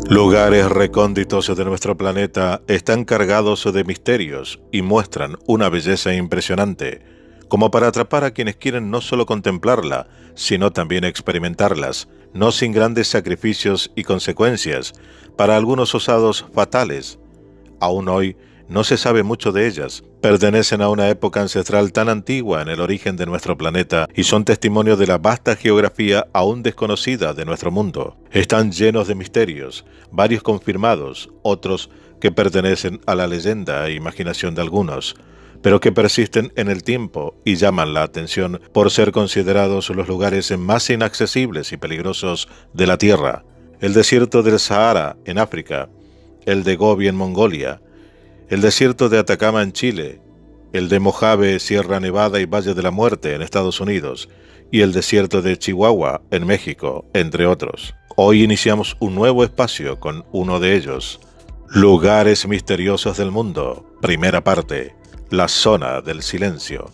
Lugares recónditos de nuestro planeta están cargados de misterios y muestran una belleza impresionante, como para atrapar a quienes quieren no solo contemplarla, sino también experimentarlas, no sin grandes sacrificios y consecuencias, para algunos osados fatales. Aún hoy no se sabe mucho de ellas. Pertenecen a una época ancestral tan antigua en el origen de nuestro planeta y son testimonio de la vasta geografía aún desconocida de nuestro mundo. Están llenos de misterios, varios confirmados, otros que pertenecen a la leyenda e imaginación de algunos, pero que persisten en el tiempo y llaman la atención por ser considerados los lugares más inaccesibles y peligrosos de la Tierra. El desierto del Sahara en África, el de Gobi en Mongolia, el desierto de Atacama en Chile, el de Mojave, Sierra Nevada y Valle de la Muerte en Estados Unidos, y el desierto de Chihuahua en México, entre otros. Hoy iniciamos un nuevo espacio con uno de ellos. Lugares misteriosos del mundo, primera parte, la zona del silencio.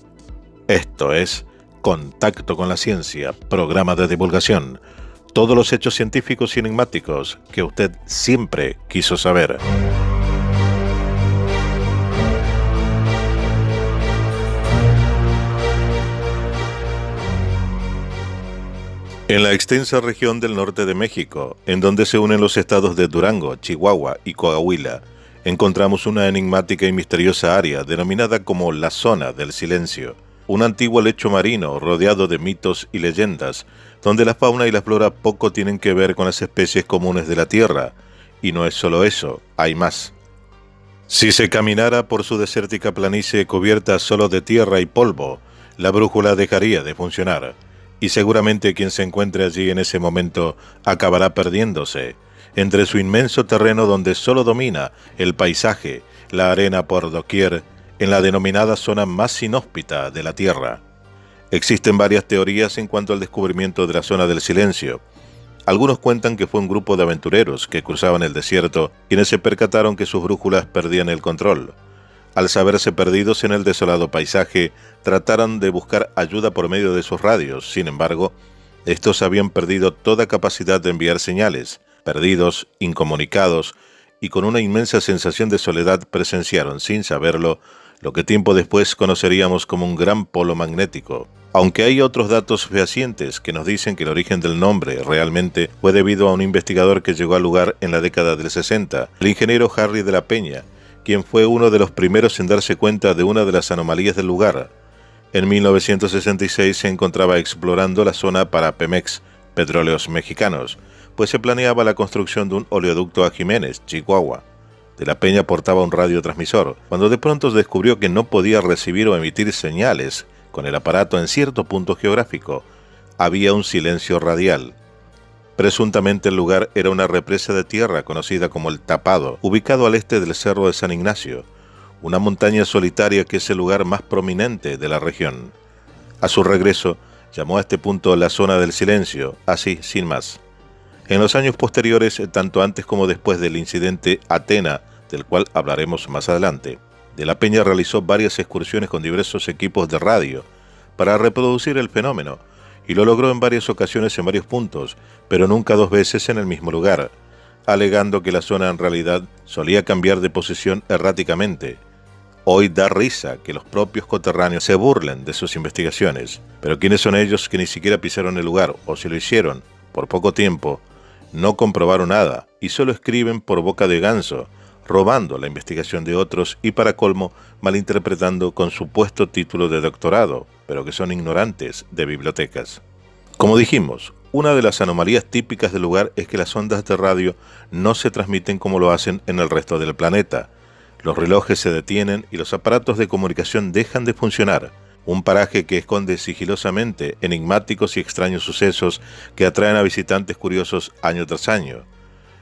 Esto es Contacto con la Ciencia, programa de divulgación. Todos los hechos científicos y enigmáticos que usted siempre quiso saber. En la extensa región del norte de México, en donde se unen los estados de Durango, Chihuahua y Coahuila, encontramos una enigmática y misteriosa área denominada como la Zona del Silencio, un antiguo lecho marino rodeado de mitos y leyendas, donde la fauna y la flora poco tienen que ver con las especies comunes de la Tierra. Y no es solo eso, hay más. Si se caminara por su desértica planicie cubierta solo de tierra y polvo, la brújula dejaría de funcionar. Y seguramente quien se encuentre allí en ese momento acabará perdiéndose entre su inmenso terreno donde solo domina el paisaje, la arena por doquier, en la denominada zona más inhóspita de la Tierra. Existen varias teorías en cuanto al descubrimiento de la zona del silencio. Algunos cuentan que fue un grupo de aventureros que cruzaban el desierto quienes se percataron que sus brújulas perdían el control. Al saberse perdidos en el desolado paisaje, trataron de buscar ayuda por medio de sus radios. Sin embargo, estos habían perdido toda capacidad de enviar señales. Perdidos, incomunicados y con una inmensa sensación de soledad presenciaron, sin saberlo, lo que tiempo después conoceríamos como un gran polo magnético. Aunque hay otros datos fehacientes que nos dicen que el origen del nombre realmente fue debido a un investigador que llegó al lugar en la década del 60, el ingeniero Harry de la Peña, quien fue uno de los primeros en darse cuenta de una de las anomalías del lugar. En 1966 se encontraba explorando la zona para Pemex, Petróleos Mexicanos, pues se planeaba la construcción de un oleoducto a Jiménez, Chihuahua. De la Peña portaba un radiotransmisor, cuando de pronto descubrió que no podía recibir o emitir señales con el aparato en cierto punto geográfico. Había un silencio radial. Presuntamente el lugar era una represa de tierra conocida como el Tapado, ubicado al este del Cerro de San Ignacio, una montaña solitaria que es el lugar más prominente de la región. A su regreso, llamó a este punto la zona del silencio, así, sin más. En los años posteriores, tanto antes como después del incidente Atena, del cual hablaremos más adelante, de la Peña realizó varias excursiones con diversos equipos de radio para reproducir el fenómeno, y lo logró en varias ocasiones en varios puntos, pero nunca dos veces en el mismo lugar, alegando que la zona en realidad solía cambiar de posición erráticamente. Hoy da risa que los propios coterráneos se burlen de sus investigaciones, pero ¿quiénes son ellos que ni siquiera pisaron el lugar, o si lo hicieron, por poco tiempo, no comprobaron nada y solo escriben por boca de ganso, robando la investigación de otros y para colmo malinterpretando con supuesto título de doctorado, pero que son ignorantes de bibliotecas? Como dijimos, una de las anomalías típicas del lugar es que las ondas de radio no se transmiten como lo hacen en el resto del planeta. Los relojes se detienen y los aparatos de comunicación dejan de funcionar. Un paraje que esconde sigilosamente enigmáticos y extraños sucesos que atraen a visitantes curiosos año tras año.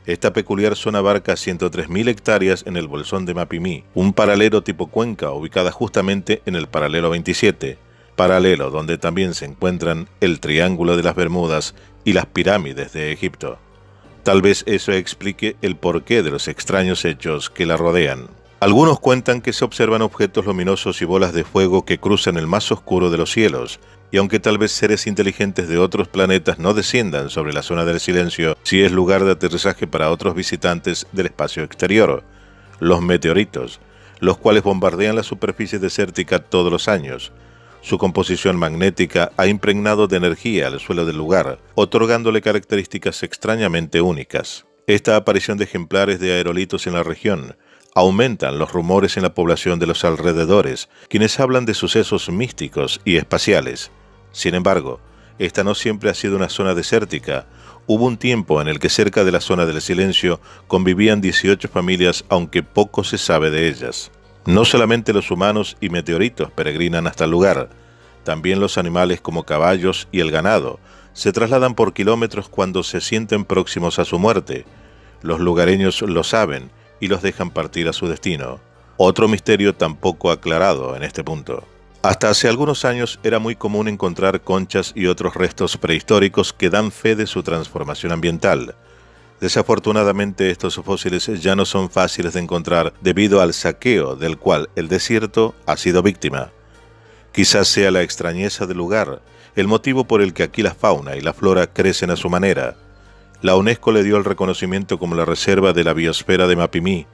Esta peculiar zona abarca 103.000 hectáreas en el Bolsón de Mapimí, un paralelo tipo cuenca ubicada justamente en el paralelo 27, paralelo donde también se encuentran el Triángulo de las Bermudas y las pirámides de Egipto. Tal vez eso explique el porqué de los extraños hechos que la rodean. Algunos cuentan que se observan objetos luminosos y bolas de fuego que cruzan el más oscuro de los cielos, y aunque tal vez seres inteligentes de otros planetas no desciendan sobre la zona del silencio, sí es lugar de aterrizaje para otros visitantes del espacio exterior, los meteoritos, los cuales bombardean la superficie desértica todos los años. Su composición magnética ha impregnado de energía al suelo del lugar, otorgándole características extrañamente únicas. Esta aparición de ejemplares de aerolitos en la región aumentan los rumores en la población de los alrededores, quienes hablan de sucesos místicos y espaciales. Sin embargo, esta no siempre ha sido una zona desértica. Hubo un tiempo en el que cerca de la zona del silencio convivían 18 familias, aunque poco se sabe de ellas. No solamente los humanos y meteoritos peregrinan hasta el lugar, también los animales como caballos y el ganado se trasladan por kilómetros cuando se sienten próximos a su muerte. Los lugareños lo saben y los dejan partir a su destino. Otro misterio tampoco aclarado en este punto. Hasta hace algunos años era muy común encontrar conchas y otros restos prehistóricos que dan fe de su transformación ambiental. Desafortunadamente estos fósiles ya no son fáciles de encontrar debido al saqueo del cual el desierto ha sido víctima. Quizás sea la extrañeza del lugar, el motivo por el que aquí la fauna y la flora crecen a su manera. La UNESCO le dio el reconocimiento como la reserva de la biosfera de Mapimí,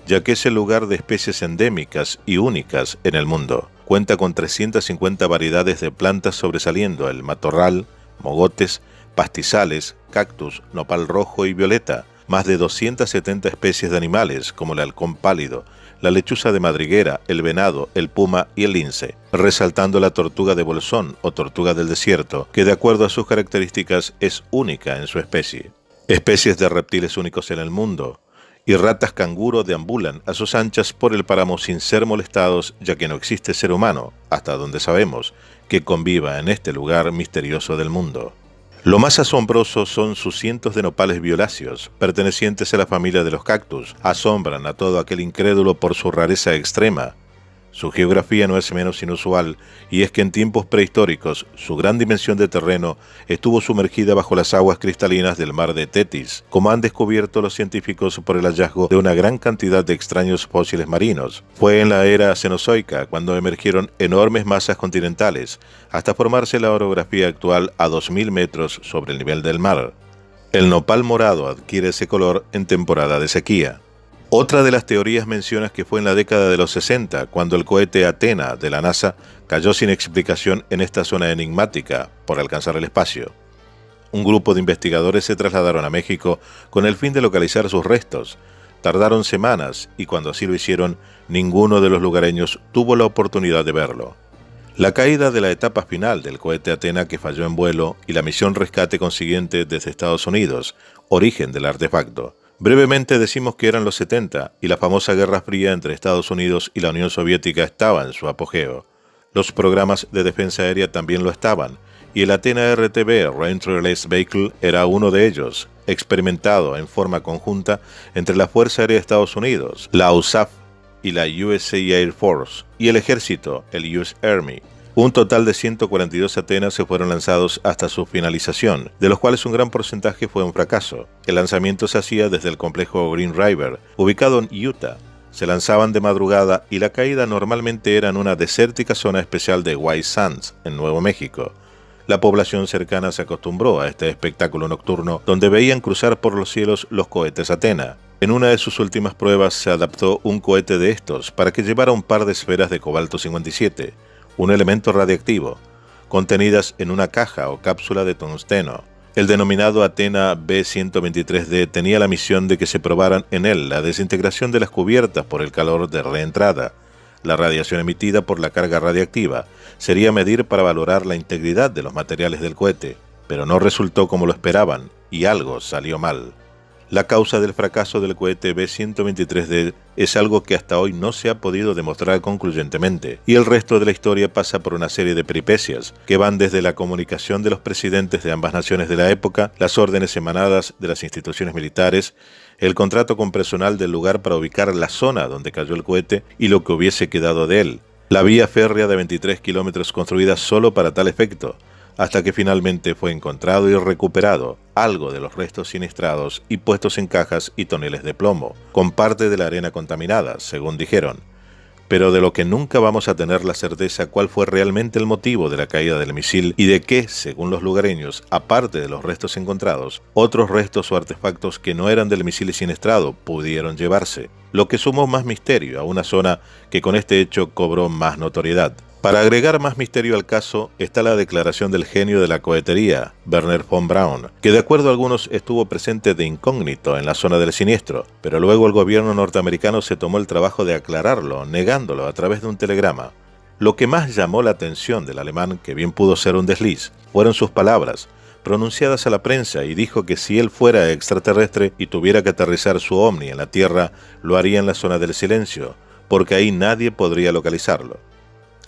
ya que es el lugar de especies endémicas y únicas en el mundo. Cuenta con 350 variedades de plantas sobresaliendo el matorral, mogotes, pastizales, cactus, nopal rojo y violeta, más de 270 especies de animales como el halcón pálido, la lechuza de madriguera, el venado, el puma y el lince, resaltando la tortuga de bolsón o tortuga del desierto, que de acuerdo a sus características es única en su especie. Especies de reptiles únicos en el mundo, y ratas canguro deambulan a sus anchas por el páramo sin ser molestados, ya que no existe ser humano, hasta donde sabemos, que conviva en este lugar misterioso del mundo. Lo más asombroso son sus cientos de nopales violáceos, pertenecientes a la familia de los cactus. Asombran a todo aquel incrédulo por su rareza extrema. Su geografía no es menos inusual, y es que en tiempos prehistóricos su gran dimensión de terreno estuvo sumergida bajo las aguas cristalinas del mar de Tetis, como han descubierto los científicos por el hallazgo de una gran cantidad de extraños fósiles marinos. Fue en la era cenozoica cuando emergieron enormes masas continentales, hasta formarse la orografía actual a 2000 metros sobre el nivel del mar. El nopal morado adquiere ese color en temporada de sequía. Otra de las teorías menciona que fue en la década de los 60, cuando el cohete Athena de la NASA cayó sin explicación en esta zona enigmática por alcanzar el espacio. Un grupo de investigadores se trasladaron a México con el fin de localizar sus restos. Tardaron semanas y cuando así lo hicieron, ninguno de los lugareños tuvo la oportunidad de verlo. La caída de la etapa final del cohete Athena que falló en vuelo y la misión rescate consiguiente desde Estados Unidos, origen del artefacto. Brevemente decimos que eran los 70 y la famosa Guerra Fría entre Estados Unidos y la Unión Soviética estaba en su apogeo. Los programas de defensa aérea también lo estaban, y el Athena RTB Reentry-Release Vehicle era uno de ellos, experimentado en forma conjunta entre la Fuerza Aérea de Estados Unidos, la USAF y la USA Air Force, y el ejército, el US Army. Un total de 142 Athenas se fueron lanzados hasta su finalización, de los cuales un gran porcentaje fue un fracaso. El lanzamiento se hacía desde el complejo Green River, ubicado en Utah. Se lanzaban de madrugada y la caída normalmente era en una desértica zona especial de White Sands, en Nuevo México. La población cercana se acostumbró a este espectáculo nocturno, donde veían cruzar por los cielos los cohetes Athena. En una de sus últimas pruebas se adaptó un cohete de estos para que llevara un par de esferas de cobalto 57, un elemento radiactivo, contenidas en una caja o cápsula de tungsteno. El denominado Athena B-123D tenía la misión de que se probaran en él la desintegración de las cubiertas por el calor de reentrada. La radiación emitida por la carga radiactiva sería medir para valorar la integridad de los materiales del cohete, pero no resultó como lo esperaban y algo salió mal. La causa del fracaso del cohete B-123D es algo que hasta hoy no se ha podido demostrar concluyentemente, y el resto de la historia pasa por una serie de peripecias que van desde la comunicación de los presidentes de ambas naciones de la época, las órdenes emanadas de las instituciones militares, el contrato con personal del lugar para ubicar la zona donde cayó el cohete y lo que hubiese quedado de él, la vía férrea de 23 kilómetros construida solo para tal efecto, hasta que finalmente fue encontrado y recuperado algo de los restos siniestrados y puestos en cajas y toneles de plomo, con parte de la arena contaminada, según dijeron. pero de lo que nunca vamos a tener la certeza cuál fue realmente el motivo de la caída del misil y de qué, según los lugareños, aparte de los restos encontrados, otros restos o artefactos que no eran del misil siniestrado pudieron llevarse, lo que sumó más misterio a una zona que con este hecho cobró más notoriedad. Para agregar más misterio al caso está la declaración del genio de la cohetería, Wernher von Braun, que de acuerdo a algunos estuvo presente de incógnito en la zona del siniestro, pero luego el gobierno norteamericano se tomó el trabajo de aclararlo, negándolo a través de un telegrama. Lo que más llamó la atención del alemán, que bien pudo ser un desliz, fueron sus palabras, pronunciadas a la prensa, y dijo que si él fuera extraterrestre y tuviera que aterrizar su ovni en la Tierra, lo haría en la zona del silencio, porque ahí nadie podría localizarlo.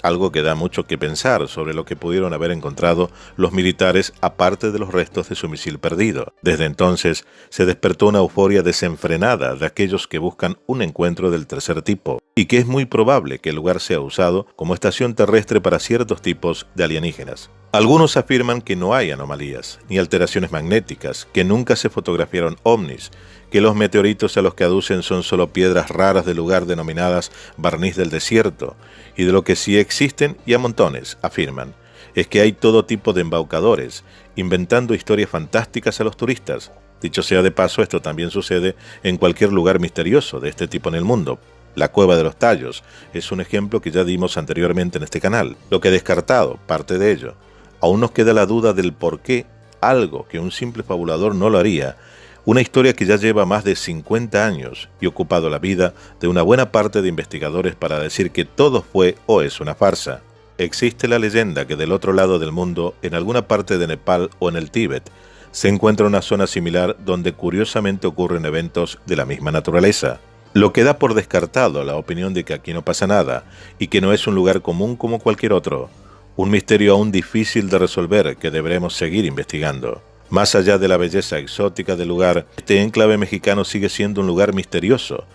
Algo que da mucho que pensar sobre lo que pudieron haber encontrado los militares aparte de los restos de su misil perdido. Desde entonces se despertó una euforia desenfrenada de aquellos que buscan un encuentro del tercer tipo, y que es muy probable que el lugar sea usado como estación terrestre para ciertos tipos de alienígenas. Algunos afirman que no hay anomalías, ni alteraciones magnéticas, que nunca se fotografiaron ovnis, que los meteoritos a los que aducen son solo piedras raras del lugar denominadas barniz del desierto, y de lo que sí existen, y a montones, afirman, es que hay todo tipo de embaucadores, inventando historias fantásticas a los turistas. Dicho sea de paso, esto también sucede en cualquier lugar misterioso de este tipo en el mundo. La Cueva de los Tallos es un ejemplo que ya dimos anteriormente en este canal, lo que descartado, parte de ello. Aún nos queda la duda del por qué algo que un simple fabulador no lo haría, una historia que ya lleva más de 50 años y ocupado la vida de una buena parte de investigadores para decir que todo fue o es una farsa. Existe la leyenda que del otro lado del mundo, en alguna parte de Nepal o en el Tíbet, se encuentra una zona similar donde curiosamente ocurren eventos de la misma naturaleza, lo que da por descartado la opinión de que aquí no pasa nada y que no es un lugar común como cualquier otro, un misterio aún difícil de resolver que deberemos seguir investigando. Más allá de la belleza exótica del lugar, este enclave mexicano sigue siendo un lugar misterioso,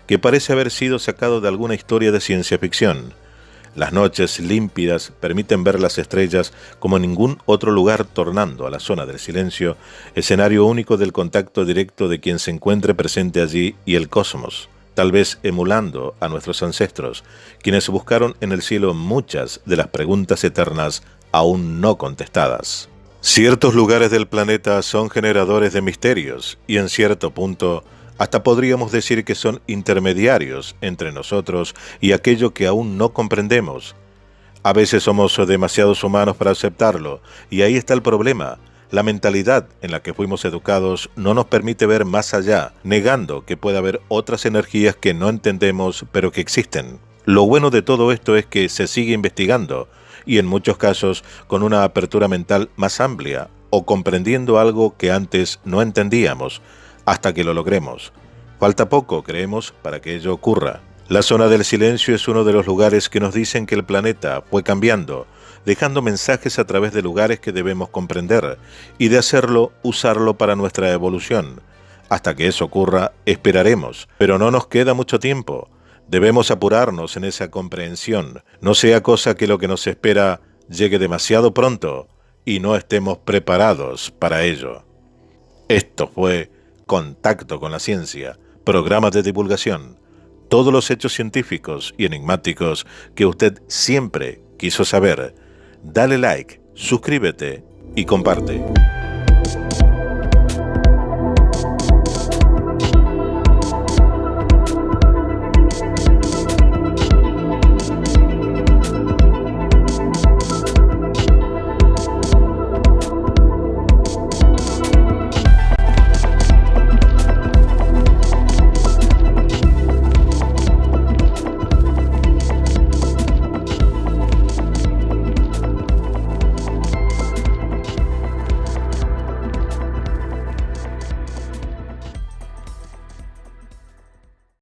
que parece haber sido sacado de alguna historia de ciencia ficción. Las noches límpidas permiten ver las estrellas como en ningún otro lugar, tornando a la zona del silencio escenario único del contacto directo de quien se encuentre presente allí y el cosmos, tal vez emulando a nuestros ancestros, quienes buscaron en el cielo muchas de las preguntas eternas aún no contestadas. Ciertos lugares del planeta son generadores de misterios y en cierto punto hasta podríamos decir que son intermediarios entre nosotros y aquello que aún no comprendemos. A veces somos demasiados humanos para aceptarlo, y ahí está el problema. La mentalidad en la que fuimos educados no nos permite ver más allá, negando que pueda haber otras energías que no entendemos pero que existen. Lo bueno de todo esto es que se sigue investigando, y en muchos casos con una apertura mental más amplia, o comprendiendo algo que antes no entendíamos, hasta que lo logremos. Falta poco, creemos, para que ello ocurra. La zona del silencio es uno de los lugares que nos dicen que el planeta fue cambiando, dejando mensajes a través de lugares que debemos comprender, y de hacerlo, usarlo para nuestra evolución. Hasta que eso ocurra, esperaremos, pero no nos queda mucho tiempo. Debemos apurarnos en esa comprensión, no sea cosa que lo que nos espera llegue demasiado pronto y no estemos preparados para ello. Esto fue Contacto con la Ciencia, programa de divulgación. Todos los hechos científicos y enigmáticos que usted siempre quiso saber. Dale like, suscríbete y comparte.